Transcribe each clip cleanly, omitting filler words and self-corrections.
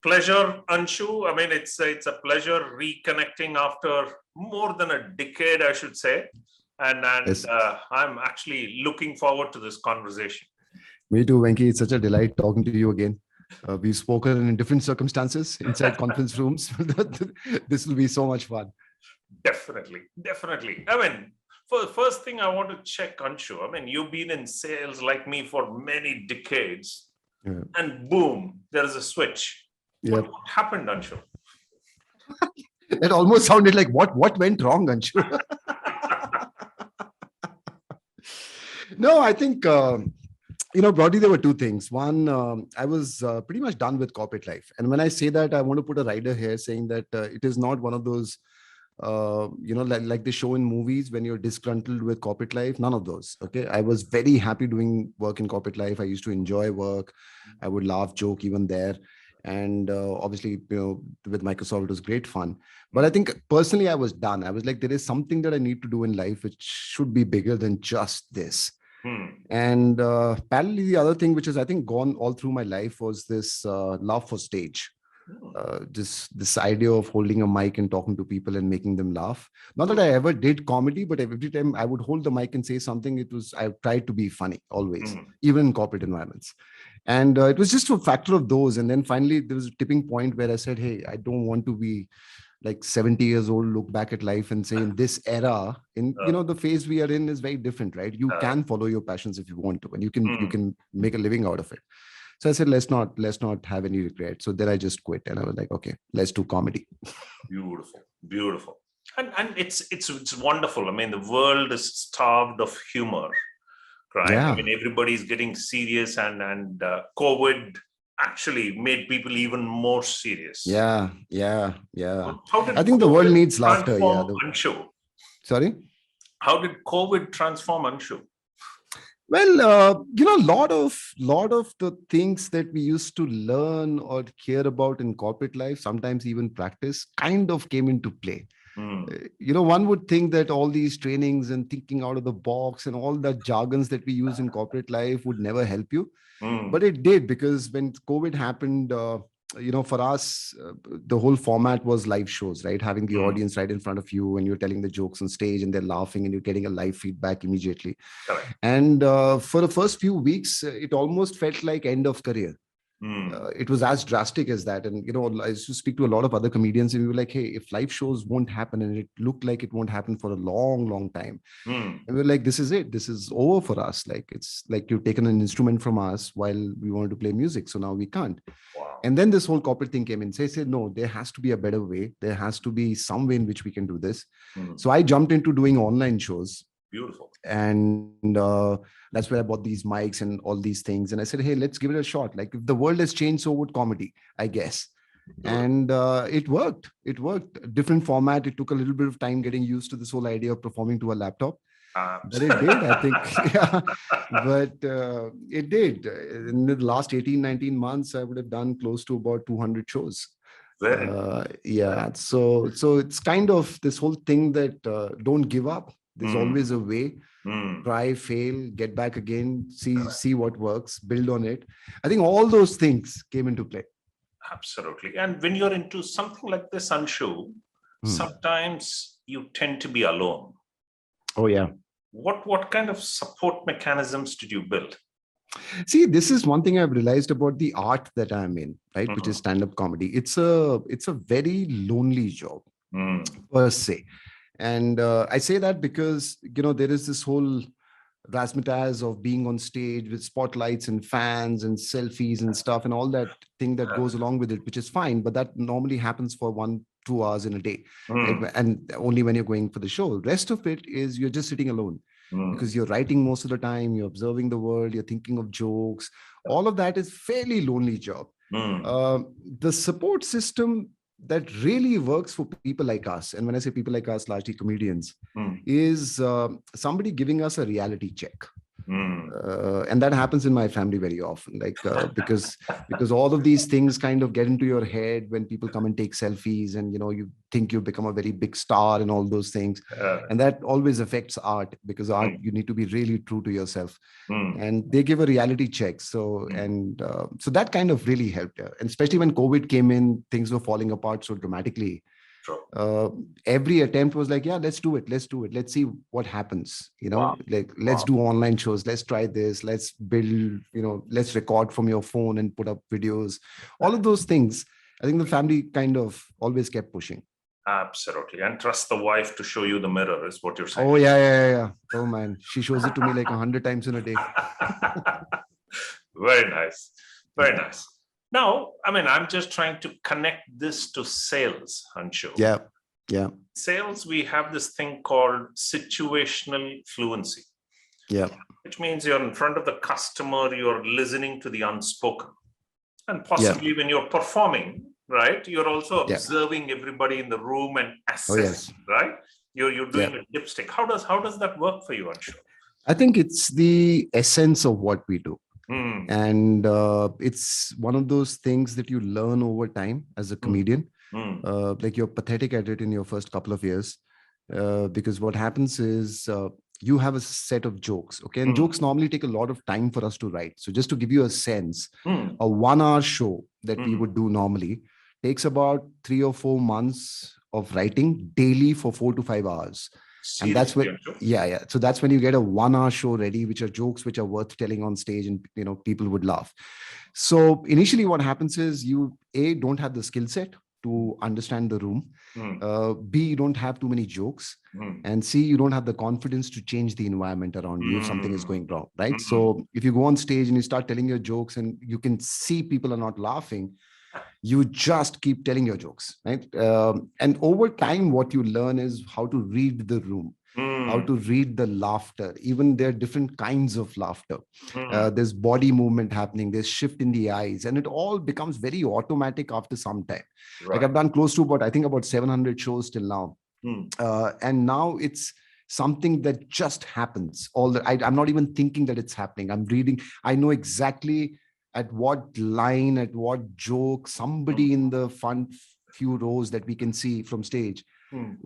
Pleasure, Anshu. I mean, it's a pleasure reconnecting after more than a decade, I should say. And Yes. I'm actually looking forward to this conversation. Me too, Venki. It's such a delight talking to you again. We've spoken in different circumstances inside conference rooms. This will be so much fun. Definitely, definitely. I mean, for the first thing I want to check, Anshu. I mean, you've been in sales like me for many decades, Yeah. and boom, there is a switch. Yeah. What happened, Anshu? It almost sounded like what went wrong, Anshu? No, I think broadly there were two things. One, I was pretty much done with corporate life, and when I say that, I want to put a rider here saying that it is not one of those like they show in movies when you're disgruntled with corporate life. None of those. Okay, I was very happy doing work in corporate life. I used to enjoy work. I would laugh, joke even there. And obviously, with Microsoft, it was great fun. But I think personally, I was done. I was like, there is something that I need to do in life which should be bigger than just this. And parallelly, the other thing which is I think gone all through my life was this love for stage. This idea of holding a mic and talking to people and making them laugh. Not that I ever did comedy, but every time I would hold the mic and say something, I tried to be funny always, even in corporate environments. And it was just a factor of those. And then finally, there was a tipping point where I said, hey, I don't want to be like 70 years old, look back at life and say in this era, the phase we are in is very different, right? You can follow your passions if you want to, and you can make a living out of it. So I said, let's not have any regret. So then I just quit, and I was like, okay, let's do comedy. Beautiful, beautiful. And it's wonderful. I mean, the world is starved of humor, right? Yeah. I mean, everybody's getting serious, and COVID actually made people even more serious. Yeah. How did I think the COVID world needs laughter. Yeah. transform Anshu? Sorry? How did COVID transform Anshu? Well, a lot of the things that we used to learn or care about in corporate life, sometimes even practice, kind of came into play. One would think that all these trainings and thinking out of the box and all the jargons that we use in corporate life would never help you. But it did, because when COVID happened, for us, the whole format was live shows, right? Having the audience right in front of you, and you're telling the jokes on stage and they're laughing and you're getting a live feedback immediately. Correct. And for the first few weeks, it almost felt like end of career. It was as drastic as that. And, I used to speak to a lot of other comedians, and we were like, hey, if live shows won't happen, and it looked like it won't happen for a long, long time. And we were like, this is it. This is over for us. Like, it's like you've taken an instrument from us while we wanted to play music. So now we can't. Wow. And then this whole corporate thing came in. They said, no, there has to be a better way. There has to be some way in which we can do this. So I jumped into doing online shows. Beautiful. And that's where I bought these mics and all these things. And I said, hey, let's give it a shot. Like, if the world has changed, so would comedy, I guess. And it worked. It worked. Different format. It took a little bit of time getting used to this whole idea of performing to a laptop. But it did, I think. Yeah. But it did. In the last 18, 19 months, I would have done close to about 200 shows. Yeah. So it's kind of this whole thing that don't give up. There's always a way. Try, fail, get back again, see what works, build on it. I think all those things came into play. Absolutely. And when you're into something like this, Anshu, sometimes you tend to be alone. Oh, yeah. What kind of support mechanisms did you build? See, this is one thing I've realized about the art that I'm in, right? Which is stand-up comedy. It's a very lonely job, per se. And I say that because, there is this whole razzmatazz of being on stage with spotlights and fans and selfies and stuff and all that thing that goes along with it, which is fine. But that normally happens for 1-2 hours in a day. Right? And only when you're going for the show. Rest of it is you're just sitting alone. Because you're writing most of the time, you're observing the world, you're thinking of jokes. All of that is fairly lonely job. The support system that really works for people like us, and when I say people like us, largely comedians, is somebody giving us a reality check. And that happens in my family very often, because all of these things kind of get into your head when people come and take selfies, and you think you've become a very big star and all those things, and that always affects art, because art, you need to be really true to yourself, and they give a reality check. So so that kind of really helped, and especially when COVID came in, things were falling apart so dramatically. Every attempt was like, yeah, let's do it, let's see what happens, let's do online shows, let's try this, let's build, let's record from your phone and put up videos, all of those things. I think the family kind of always kept pushing. Absolutely. And trust the wife to show you the mirror is what you're saying. Oh yeah. Oh man, she shows it to me like 100 times in a day. Very nice. Very nice. Now, I'm just trying to connect this to sales, Anshu. Yeah. Sales, we have this thing called situational fluency. Yeah. Which means you're in front of the customer, you're listening to the unspoken. And possibly when you're performing, right, you're also observing everybody in the room and assessing, right? You're doing a dipstick. How does that work for you, Anshu? I think it's the essence of what we do. And it's one of those things that you learn over time as a comedian. Like you're pathetic at it in your first couple of years, because what happens is you have a set of jokes, okay? And jokes normally take a lot of time for us to write. So just to give you a sense, a 1 hour show that we would do normally takes about 3 or 4 months of writing daily for 4 to 5 hours. And that's when, so that's when you get a 1 hour show ready, which are jokes which are worth telling on stage, and people would laugh. So initially what happens is you don't have the skill set to understand the room. B, you don't have too many jokes. And C, you don't have the confidence to change the environment around you if something is going wrong, right? So if you go on stage and you start telling your jokes and you can see people are not laughing, you just keep telling your jokes, right? And over time, what you learn is how to read the room, how to read the laughter. Even there are different kinds of laughter. There's body movement happening, there's shift in the eyes, and it all becomes very automatic after some time. Like I've done close to about 700 shows till now. And now it's something that just happens. I'm not even thinking that it's happening. I'm reading. I know exactly at what line, at what joke, somebody in the front few rows that we can see from stage,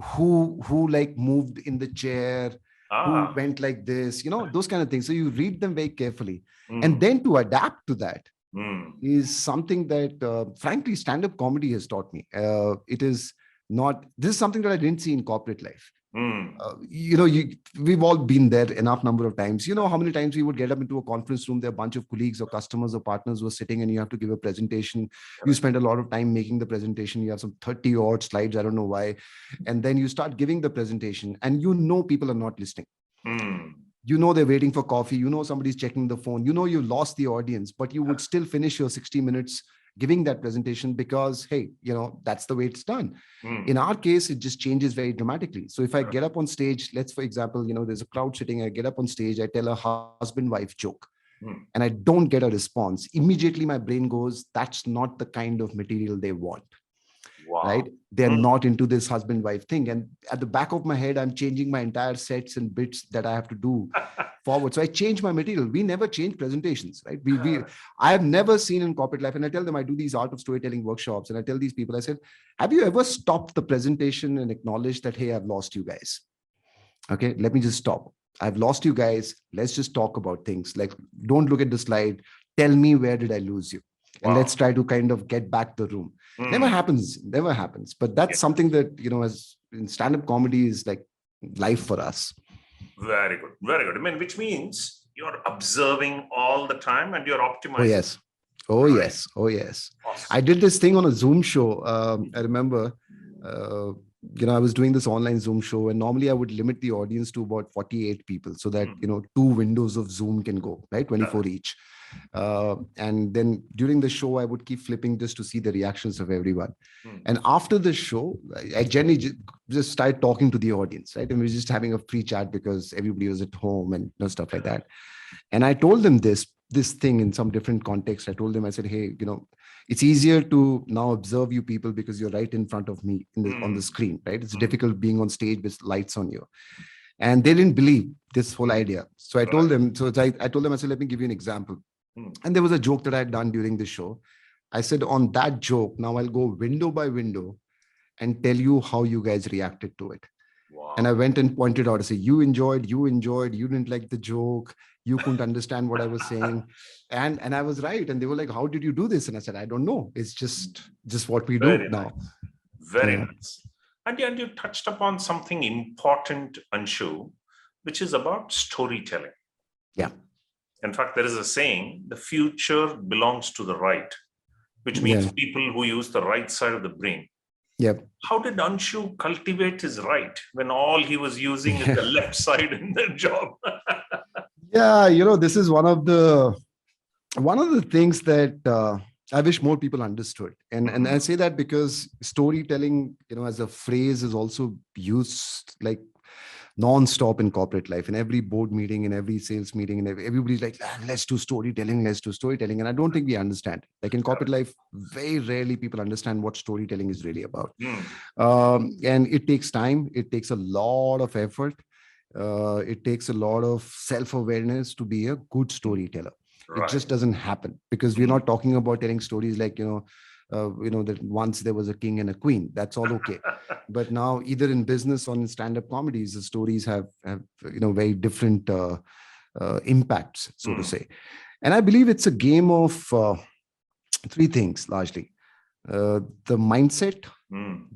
who like moved in the chair, who went like this, those kind of things. So you read them very carefully. And then to adapt to that is something that, frankly, stand-up comedy has taught me. This is something that I didn't see in corporate life. We've all been there enough number of times. You know how many times we would get up into a conference room, there are a bunch of colleagues or customers or partners who are sitting, and you have to give a presentation. You spend a lot of time making the presentation. You have some 30 odd slides, I don't know why. And then you start giving the presentation and people are not listening. They're waiting for coffee. Somebody's checking the phone. You lost the audience, but you would still finish your 60 minutes giving that presentation because, hey, that's the way it's done. In our case, it just changes very dramatically. So if I get up on stage, for example, there's a crowd sitting, I get up on stage, I tell a husband-wife joke, and I don't get a response. Immediately my brain goes, that's not the kind of material they want. Right? They're not into this husband-wife thing. And at the back of my head, I'm changing my entire sets and bits that I have to do forward. So I change my material. We never change presentations, right? I have never seen in corporate life, and I tell them, I do these art of storytelling workshops, and I tell these people, I said, have you ever stopped the presentation and acknowledged that, hey, I've lost you guys? Okay, let me just stop. I've lost you guys. Let's just talk about things. Like, don't look at the slide. Tell me, where did I lose you? And let's try to kind of get back the room. Never happens. But that's something that, as in stand-up comedy is like life for us. Very good. Very good. Which means you're observing all the time and you're optimizing. Oh, yes. Awesome. I did this thing on a Zoom show. I remember, I was doing this online Zoom show, and normally I would limit the audience to about 48 people so that, 2 windows of Zoom can go, right? 24 each. And then during the show, I would keep flipping just to see the reactions of everyone. And after the show, I generally just started talking to the audience, right? And we were just having a free chat because everybody was at home and stuff like that. And I told them this thing in some different context. I told them, I said, hey, it's easier to now observe you people because you're right in front of me on the screen, right? It's difficult being on stage with lights on you. and they didn't believe this whole idea. So I told them, I said, let me give you an example. And there was a joke that I had done during the show. I said, on that joke, now I'll go window by window and tell you how you guys reacted to it. Wow. And I went and pointed out, I said, you enjoyed, you didn't like the joke, you couldn't understand what I was saying. And I was right. And they were like, how did you do this? And I said, I don't know. It's just what we do now. Very nice. And you touched upon something important, Anshu, which is about storytelling. Yeah. In fact, there is a saying, the future belongs to the right, which means people who use the right side of the brain. Yep. How did Anshu cultivate his right when all he was using is the left side in the job? This is one of the things that I wish more people understood. And I say that because storytelling, as a phrase is also used like non-stop in corporate life, in every board meeting, in every sales meeting, and everybody's like, let's do storytelling. And I don't think we understand. Like in corporate life, very rarely people understand what storytelling is really about. And it takes time. It takes a lot of effort. It takes a lot of self-awareness to be a good storyteller. It just doesn't happen, because we're not talking about telling stories like, that once there was a king and a queen. That's all okay. But now, either in business or in stand-up comedies, the stories have very different impacts, so to say. And I believe it's a game of three things largely: the mindset,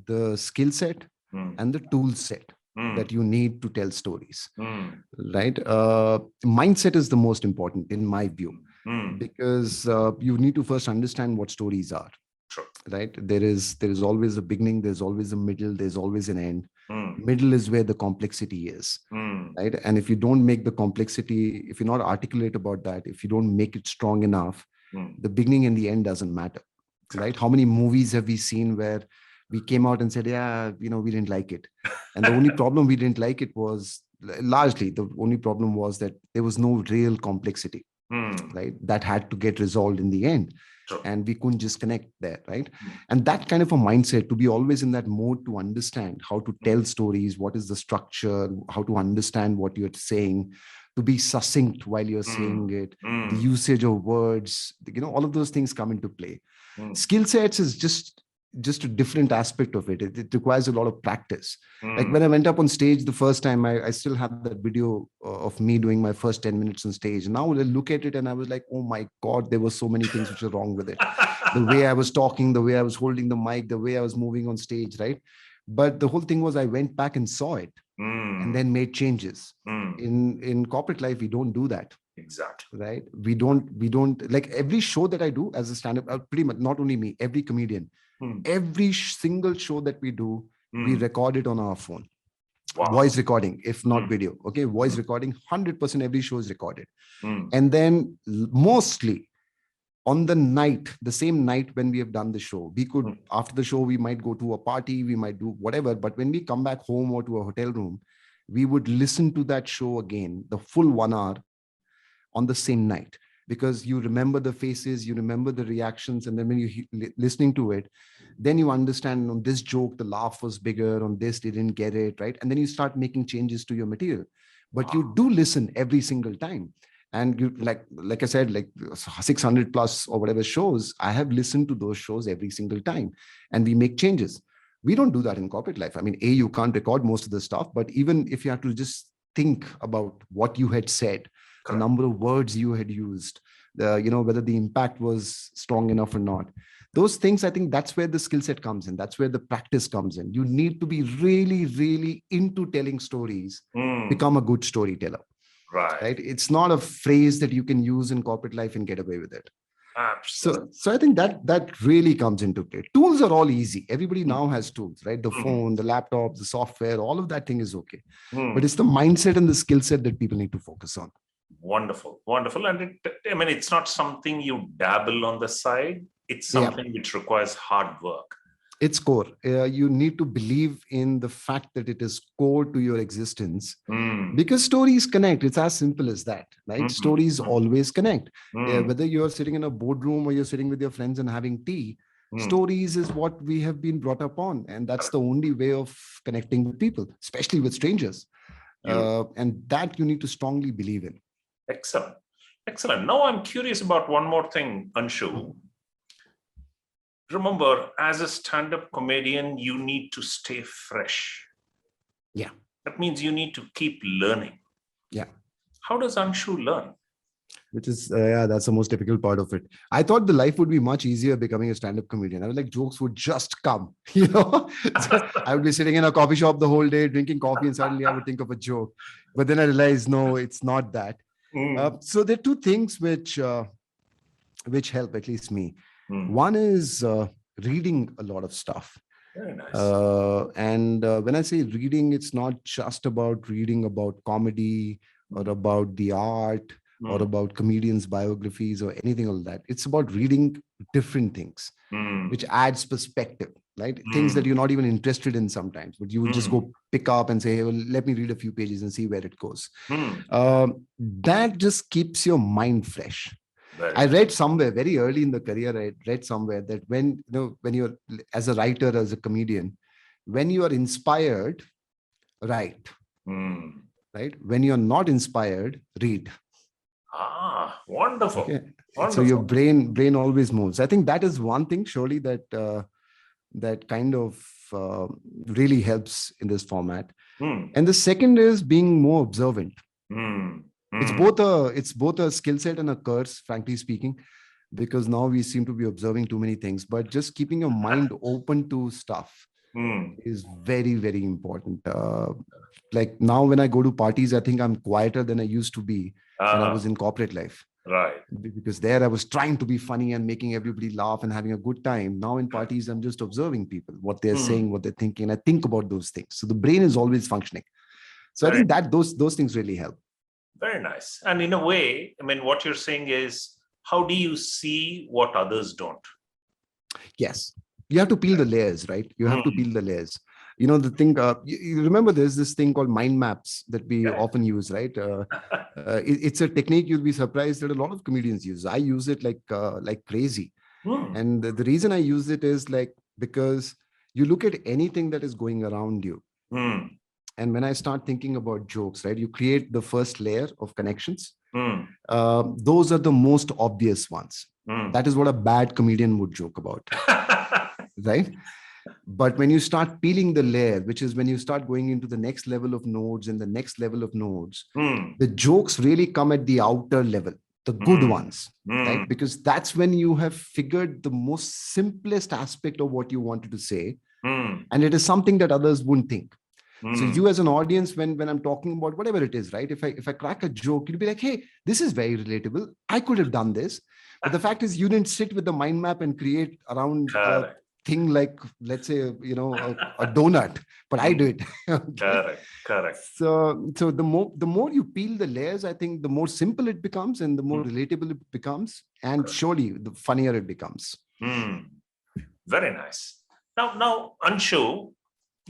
the skill set, and the tool set that you need to tell stories. Right? Mindset is the most important in my view, because you need to first understand what stories are. Sure. Right? There is always a beginning, there's always a middle, there's always an end. Middle is where the complexity is. Right? And if you don't make the complexity, if you're not articulate about that, if you don't make it strong enough, the beginning and the end doesn't matter. Right? How many movies have we seen where we came out and said, we didn't like it. And the only problem we didn't like it was, largely, the only problem was that there was no real complexity, right? That had to get resolved in the end. Sure. And we couldn't just connect there, right? And that kind of a mindset, to be always in that mode to understand how to tell stories, what is the structure, how to understand what you're saying, to be succinct while you're saying it, the usage of words, all of those things come into play. Skill sets is just a different aspect of it. It requires a lot of practice. Like when I went up on stage the first time, I still have that video of me doing my first 10 minutes on stage. Now I look at it and I was like, oh my God, there were so many things which were wrong with it. The way I was talking, the way I was holding the mic, the way I was moving on stage, right? But the whole thing was I went back and saw it and then made changes. In corporate life, we don't do that. Exactly. Right? We don't like every show that I do as a stand-up, pretty much, not only me, every comedian, every single show that we do, we record it on our phone. Wow. Voice recording, if not video. Okay. Voice recording, 100% every show is recorded. And then mostly on the same night when we have done the show, we could, after the show, we might go to a party, we might do whatever. But when we come back home or to a hotel room, we would listen to that show again, the full 1 hour on the same night, because you remember the faces, you remember the reactions. And then when you're listening to it, then you understand, on this joke, the laugh was bigger, on this, they didn't get it, right? And then you start making changes to your material. But you do listen every single time. And you, like I said, like 600 plus or whatever shows, I have listened to those shows every single time, and we make changes. We don't do that in corporate life. I mean, you can't record most of the stuff, but even if you have to just think about what you had said, the number of words you had used, whether the impact was strong enough or not. Those things, I think that's where the skill set comes in. That's where the practice comes in. You need to be really, really into telling stories, become a good storyteller. Right? It's not a phrase that you can use in corporate life and get away with it. Absolutely. So I think that really comes into play. Tools are all easy. Everybody now has tools, right? The phone, the laptop, the software, all of that thing is okay. But it's the mindset and the skill set that people need to focus on. Wonderful. And it's not something you dabble on the side. It's something which requires hard work. It's core. You need to believe in the fact that it is core to your existence, because stories connect. It's as simple as that, right? Stories always connect. Whether you're sitting in a boardroom or you're sitting with your friends and having tea, stories is what we have been brought up on. And that's the only way of connecting with people, especially with strangers. And that you need to strongly believe in. Excellent. Excellent. Now I'm curious about one more thing, Anshu. Remember, as a stand-up comedian, you need to stay fresh. Yeah. That means you need to keep learning. Yeah. How does Anshu learn? Which is, that's the most difficult part of it. I thought the life would be much easier becoming a stand-up comedian. I was like, jokes would just come, So I would be sitting in a coffee shop the whole day, drinking coffee, and suddenly I would think of a joke. But then I realized, no, it's not that. So there are two things which help, at least me. One is reading a lot of stuff. Very nice. And when I say reading, it's not just about reading about comedy or about the art or about comedians' biographies or anything like that. It's about reading different things, which adds perspective, right? Things that you're not even interested in sometimes, but you would just go pick up and say, hey, well, let me read a few pages and see where it goes. That just keeps your mind fresh. I read somewhere very early in the career, I read somewhere that when you're as a writer, as a comedian, when you are inspired, write. Right? When you're not inspired, read. Wonderful. Okay. Wonderful. So your brain always moves. I think that is one thing surely that that kind of really helps in this format. And the second is being more observant. It's both a skill set and a curse, frankly speaking, because now we seem to be observing too many things. But just keeping your mind open to stuff is very, very important. Like now, when I go to parties, I think I'm quieter than I used to be when I was in corporate life. Right. Because there I was trying to be funny and making everybody laugh and having a good time. Now in parties, I'm just observing people, what they're saying, what they're thinking. And I think about those things. So the brain is always functioning. So I think that those things really help. Very nice. And in a way, I mean, what you're saying is, how do you see what others don't? Yes. You have to peel the layers, right? You have to peel the layers. The thing, you remember there's this thing called mind maps that we often use, right? It's a technique you'll be surprised that a lot of comedians use. I use it like crazy. And the reason I use it is because you look at anything that is going around you. And when I start thinking about jokes, right, you create the first layer of connections. Those are the most obvious ones. That is what a bad comedian would joke about. Right? But when you start peeling the layer, which is when you start going into the next level of nodes and the next level of nodes, the jokes really come at the outer level, the good ones, right? Because that's when you have figured the most simplest aspect of what you wanted to say. And it is something that others wouldn't think. So you as an audience, when I'm talking about whatever it is, right? If I crack a joke, you'll be like, hey, this is very relatable. I could have done this. But the fact is you didn't sit with the mind map and create around a thing like, let's say, a donut, but I did. Correct. So the more you peel the layers, I think the more simple it becomes and the more relatable it becomes. And surely the funnier it becomes. Very nice. Now, Anshu,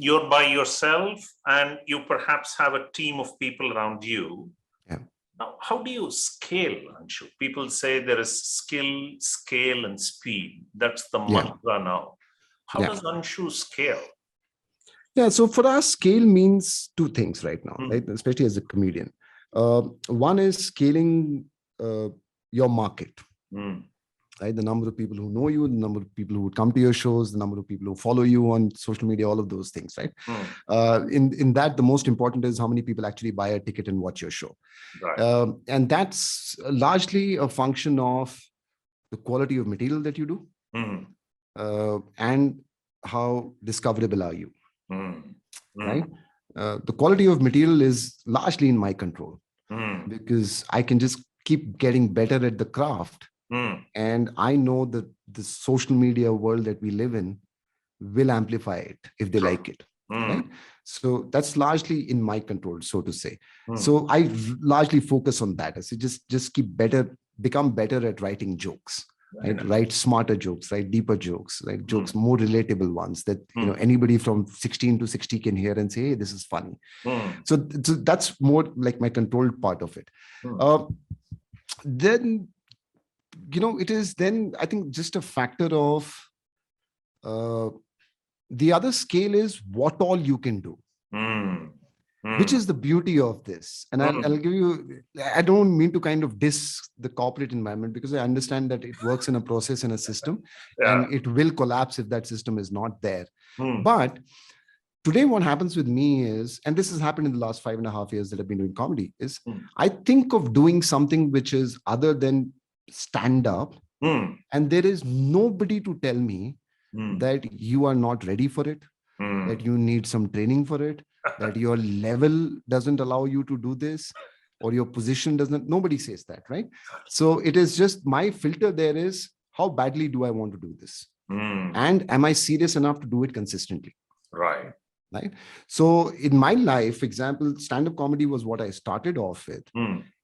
you're by yourself and you perhaps have a team of people around you. Yeah. Now, how do you scale, Anshu? People say there is skill, scale, and speed. That's the mantra now. How does Anshu scale? Yeah, so for us, scale means two things right now, right? Especially as a comedian. One is scaling your market. Right? The number of people who know you, the number of people who would come to your shows, the number of people who follow you on social media, all of those things, right? In that, the most important is how many people actually buy a ticket and watch your show. Right. And that's largely a function of the quality of material that you do and how discoverable are you, right? The quality of material is largely in my control because I can just keep getting better at the craft. And I know that the social media world that we live in will amplify it if they like it. Right? So that's largely in my control, so to say. So I largely focus on that. I say just become better at writing jokes, right? Write smarter jokes, write deeper jokes, like jokes, more relatable ones that anybody from 16 to 60 can hear and say, hey, this is funny. So that's more like my controlled part of it. Then it is then, I think, just a factor of the other scale is what all you can do. which is the beauty of this. And I'll give you, I don't mean to kind of diss the corporate environment, because I understand that it works in a process, in a system, and it will collapse if that system is not there. But today, what happens with me is, and this has happened in the last 5.5 years that I've been doing comedy, is I think of doing something which is other than stand up, and there is nobody to tell me that you are not ready for it, that you need some training for it, that your level doesn't allow you to do this, or your position doesn't. Nobody says that, right? So it is just my filter there is, how badly do I want to do this? And am I serious enough to do it consistently? Right. So in my life, for example, stand-up comedy was what I started off with.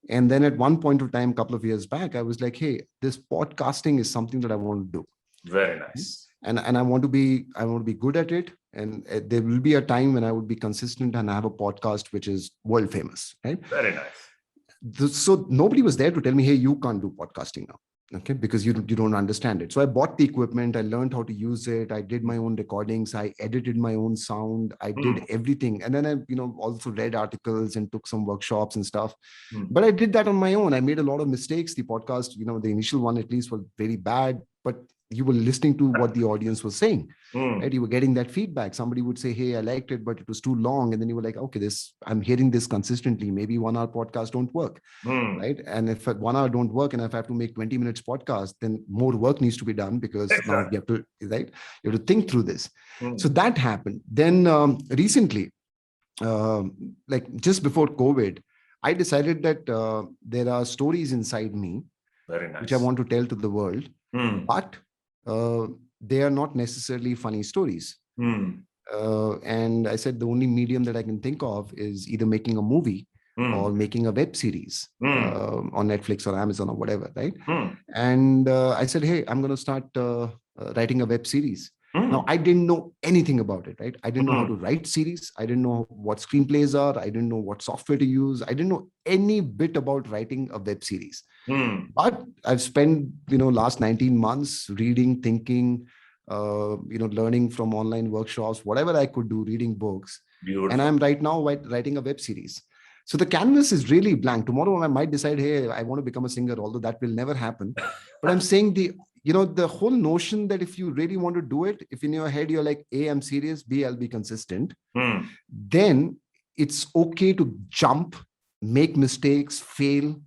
And then at one point of time, a couple of years back, I was like, hey, this podcasting is something that I want to do. Very nice. And I want to be good at it. And there will be a time when I would be consistent and have a podcast which is world famous, right? Very nice. So nobody was there to tell me, hey, you can't do podcasting now. Okay, because you don't understand it. So I bought the equipment, I learned how to use it, I did my own recordings, I edited my own sound, I did everything. And then I, also read articles and took some workshops and stuff. But I did that on my own. I made a lot of mistakes. The podcast, the initial one at least was very bad, but you were listening to what the audience was saying, right? You were getting that feedback. Somebody would say, hey, I liked it, but it was too long. And then you were like, okay, I'm hearing this consistently. Maybe 1 hour podcast don't work, right? And if 1 hour don't work and if I have to make 20 minutes podcast, then more work needs to be done, because now you have to, right? You have to think through this. So that happened. Then recently, like just before COVID, I decided that there are stories inside me, very nice, which I want to tell to the world, but they are not necessarily funny stories. And I said, the only medium that I can think of is either making a movie or making a web series on Netflix or Amazon or whatever, right? And I said, hey, I'm going to start writing a web series. Now, I didn't know anything about it, right? I didn't know how to write series. I didn't know what screenplays are. I didn't know what software to use. I didn't know any bit about writing a web series. But I've spent, last 19 months reading, thinking, learning from online workshops, whatever I could do, reading books. Beautiful. And I'm right now writing a web series. So the canvas is really blank. Tomorrow I might decide, hey, I want to become a singer, although that will never happen. But I'm saying the whole notion that if you really want to do it, if in your head you're like, A, I'm serious, B, I'll be consistent, then it's okay to jump, make mistakes, fail,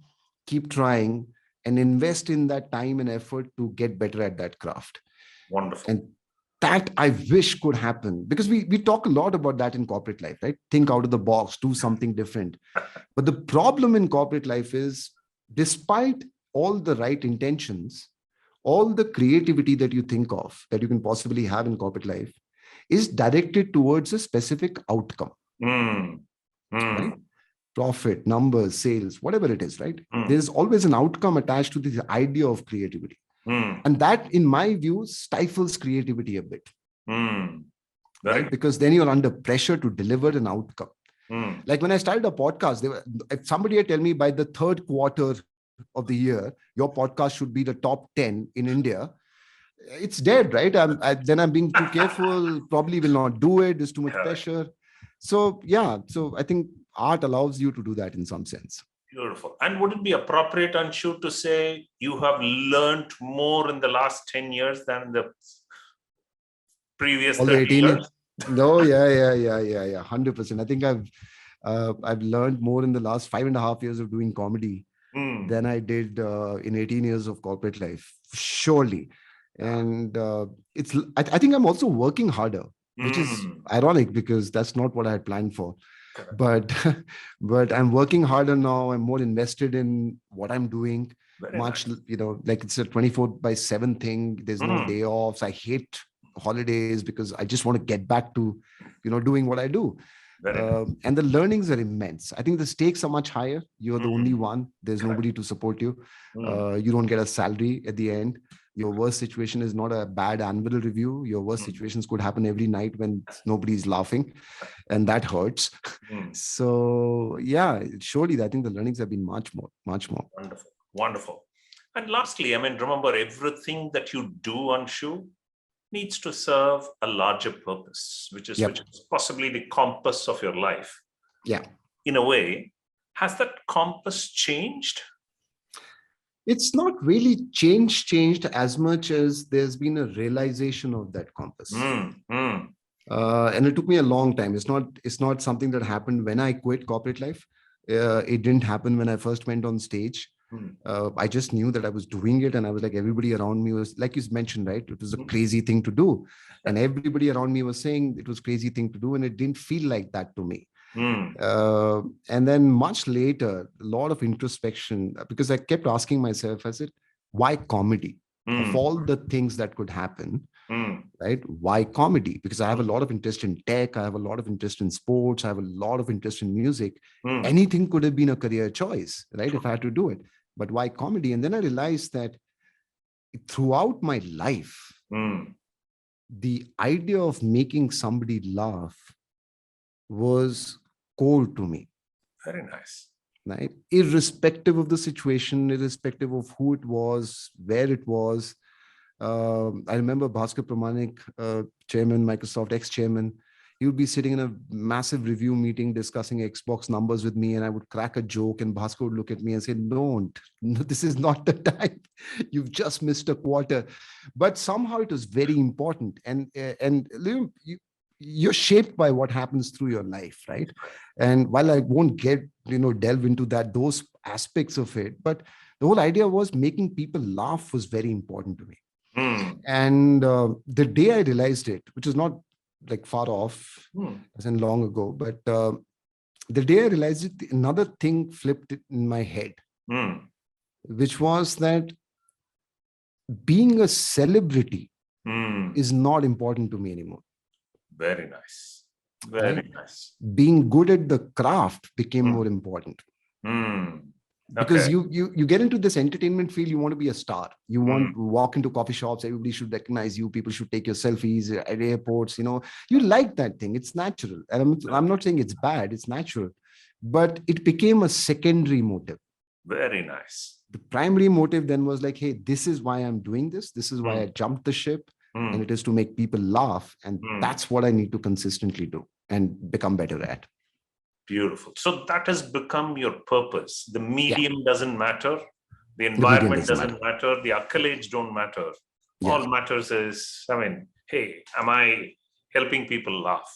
keep trying, and invest in that time and effort to get better at that craft. Wonderful. And that I wish could happen, because we talk a lot about that in corporate life, right? Think out of the box, do something different. But the problem in corporate life is, despite all the right intentions, all the creativity that you think of, that you can possibly have in corporate life, is directed towards a specific outcome. Right? Profit, numbers, sales, whatever it is, right? There's always an outcome attached to the idea of creativity. And that, in my view, stifles creativity a bit. Right? Because then you're under pressure to deliver an outcome. Like when I started a podcast, if somebody had tell me by the third quarter of the year, your podcast should be the top 10 in India, it's dead, right? Then I'm being too careful, probably will not do it. There's too much pressure. So yeah, so I think art allows you to do that in some sense. Beautiful. And would it be appropriate, Anshu, to say you have learned more in the last 10 years than the previous 30 years? No, yeah. 100%. I think I've learned more in the last 5.5 years of doing comedy than I did in 18 years of corporate life, surely. And I think I'm also working harder, which is ironic because that's not what I had planned for. But I'm working harder now. I'm more invested in what I'm doing. Very much, nice. Like it's a 24/7 thing. There's no day offs. I hate holidays because I just want to get back to, doing what I do. And the learnings are immense. I think the stakes are much higher. You're the only one. There's nobody to support you. You don't get a salary at the end. Your worst situation is not a bad annual review. Your worst situations could happen every night when nobody's laughing, and that hurts. So yeah, surely I think the learnings have been much more. Wonderful. And lastly, remember, everything that you do, Anshu, needs to serve a larger purpose, which is possibly the compass of your life. Yeah. In a way, has that compass changed? It's not really changed as much as there's been a realization of that compass. And it took me a long time. It's not something that happened when I quit corporate life. It didn't happen when I first went on stage. I just knew that I was doing it, and I was like, everybody around me was, like you mentioned, right? It was a crazy thing to do, and everybody around me was saying it was a crazy thing to do, and it didn't feel like that to me. And then much later, a lot of introspection, because I kept asking myself, I said, why comedy? Of all the things that could happen, right? Why comedy? Because I have a lot of interest in tech. I have a lot of interest in sports. I have a lot of interest in music. Anything could have been a career choice, right? If I had to do it. But why comedy? And then I realized that throughout my life, the idea of making somebody laugh was core to me. Very nice. Right? Irrespective of the situation, irrespective of who it was, where it was. I remember Bhaskar Pramanik, chairman, Microsoft ex-chairman, he would be sitting in a massive review meeting discussing Xbox numbers with me, and I would crack a joke, and Bhaskar would look at me and say, no, this is not the time. You've just missed a quarter. But somehow it was very important. And you're shaped by what happens through your life, right? And while I won't delve into those aspects of it, but the whole idea was making people laugh was very important to me. And the day I realized it, which is not like far off, as in long ago, but the day I realized it, another thing flipped in my head, which was that being a celebrity is not important to me anymore. Very nice. Very nice. Being good at the craft became more important. Because you get into this entertainment field, you want to be a star. You want to walk into coffee shops, everybody should recognize you. People should take your selfies at airports. You like that thing. It's natural. And I'm not saying it's bad. It's natural. But it became a secondary motive. Very nice. The primary motive then was like, hey, this is why I'm doing this. This is why I jumped the ship. And it is to make people laugh. And that's what I need to consistently do and become better at. Beautiful. So that has become your purpose. The medium doesn't matter. The environment doesn't matter. The accolades don't matter. All matters is, hey, am I helping people laugh?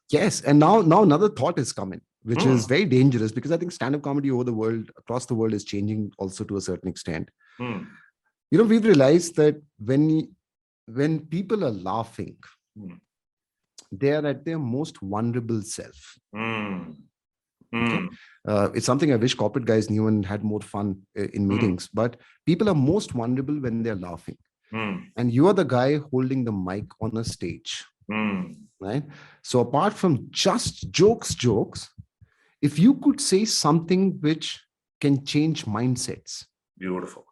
Yes. And now another thought is coming, which is very dangerous, because I think stand-up comedy across the world is changing also to a certain extent. We've realized that when people are laughing, they are at their most vulnerable self. Okay? It's something I wish corporate guys knew and had more fun in meetings, but people are most vulnerable when they're laughing. And you are the guy holding the mic on a stage, right? So apart from just jokes, if you could say something which can change mindsets. Beautiful.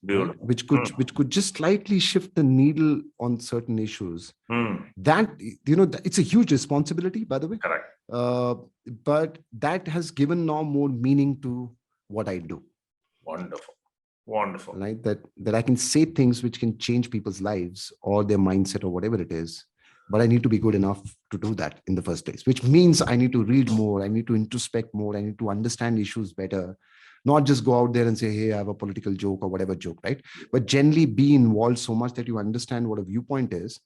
Right? Which could just slightly shift the needle on certain issues. That it's a huge responsibility, by the way. Correct. But that has given now more meaning to what I do. Wonderful. Right? That I can say things which can change people's lives or their mindset or whatever it is. But I need to be good enough to do that in the first place, which means I need to read more. I need to introspect more. I need to understand issues better. Not just go out there and say, hey, I have a political joke or whatever joke, right? But generally be involved so much that you understand what a viewpoint is.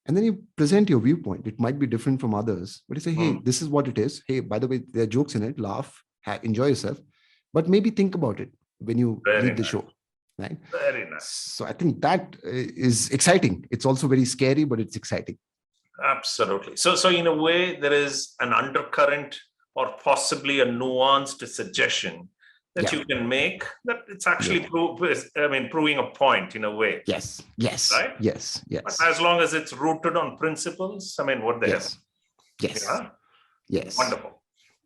And then you present your viewpoint. It might be different from others, but you say, hey, this is what it is. Hey, by the way, there are jokes in it. Laugh, enjoy yourself. But maybe think about it when you leave the show. Right? Very nice. So I think that is exciting. It's also very scary, but it's exciting. Absolutely. So in a way, there is an undercurrent or possibly a nuanced suggestion that you can make, that it's actually proving a point in a way. Yes. Right? Yes. But as long as it's rooted on principles, what the hell? Yes. Yeah? Yes.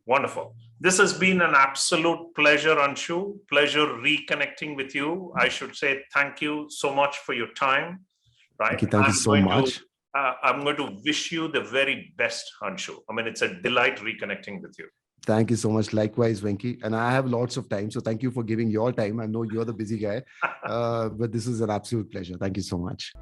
Wonderful. This has been an absolute pleasure, Anshu. Pleasure reconnecting with you. I should say thank you so much for your time. Right? Thank you so much. I'm going to wish you the very best, Anshu. It's a delight reconnecting with you. Thank you so much. Likewise, Venki. And I have lots of time. So thank you for giving your time. I know you're the busy guy, but this is an absolute pleasure. Thank you so much.